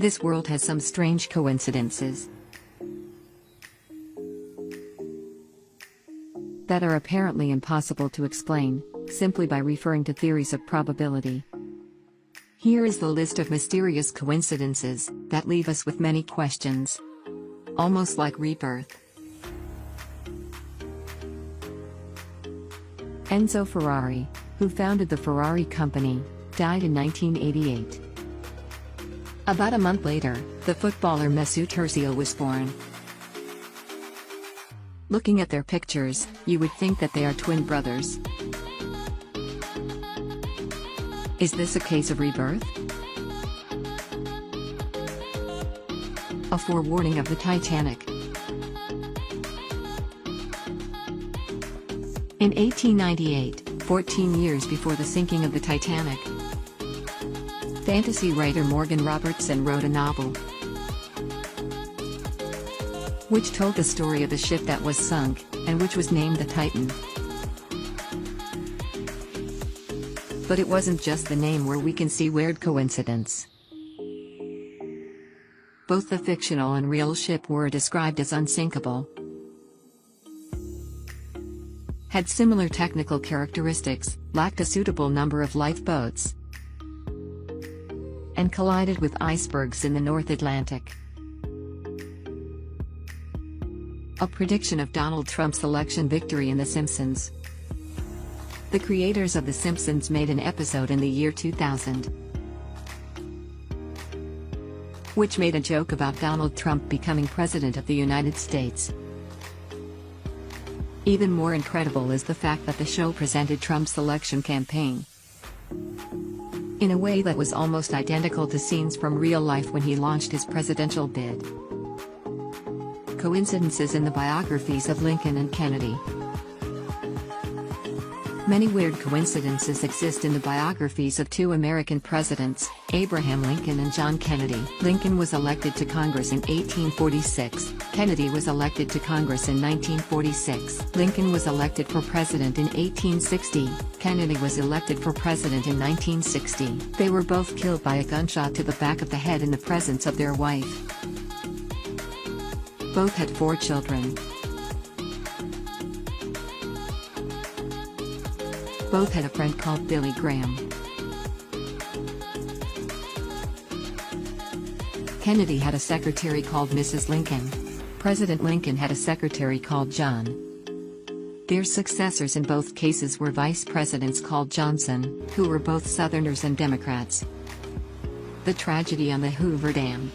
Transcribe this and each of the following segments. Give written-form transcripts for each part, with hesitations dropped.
This world has some strange coincidences that are apparently impossible to explain, simply by referring to theories of probability. Here is the list of mysterious coincidences that leave us with many questions. Almost like rebirth. Enzo Ferrari, who founded the Ferrari company, died in 1988. About a month later, the footballer Mesut Ozil was born. Looking at their pictures, you would think that they are twin brothers. Is this a case of rebirth? A forewarning of the Titanic. In 1898, 14 years before the sinking of the Titanic, fantasy writer Morgan Robertson wrote a novel which told the story of a ship that was sunk, and which was named the Titan. But it wasn't just the name where we can see weird coincidence. Both the fictional and real ship were described as unsinkable, had similar technical characteristics, lacked a suitable number of lifeboats, and collided with icebergs in the North Atlantic. A prediction of Donald Trump's election victory in The Simpsons. The creators of The Simpsons made an episode in the year 2000, which made a joke about Donald Trump becoming president of the United States. Even more incredible is the fact that the show presented Trump's election campaign in a way that was almost identical to scenes from real life when he launched his presidential bid. Coincidences in the biographies of Lincoln and Kennedy. Many weird coincidences exist in the biographies of two American presidents, Abraham Lincoln and John Kennedy. Lincoln was elected to Congress in 1846, Kennedy was elected to Congress in 1946. Lincoln was elected for president in 1860, Kennedy was elected for president in 1960. They were both killed by a gunshot to the back of the head in the presence of their wife. Both had 4 children. Both had a friend called Billy Graham. Kennedy had a secretary called Mrs. Lincoln. President Lincoln had a secretary called John. Their successors in both cases were vice presidents called Johnson, who were both Southerners and Democrats. The tragedy on the Hoover Dam.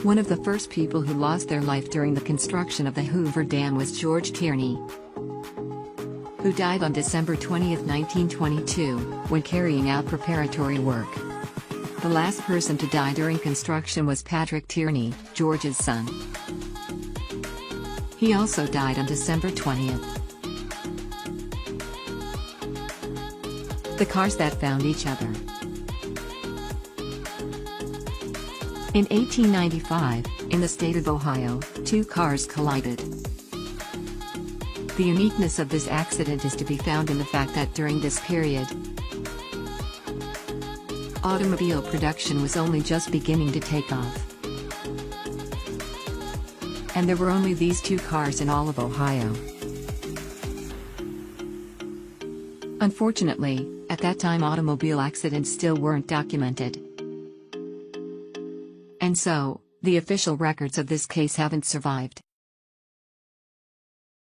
One of the first people who lost their life during the construction of the Hoover Dam was George Tierney, who died on December 20, 1922, when carrying out preparatory work. The last person to die during construction was Patrick Tierney, George's son. He also died on December 20th. The cars that found each other. In 1895, in the state of Ohio, 2 cars collided. The uniqueness of this accident is to be found in the fact that during this period, automobile production was only just beginning to take off. And there were only these 2 cars in all of Ohio. Unfortunately, at that time automobile accidents still weren't documented. And so, the official records of this case haven't survived.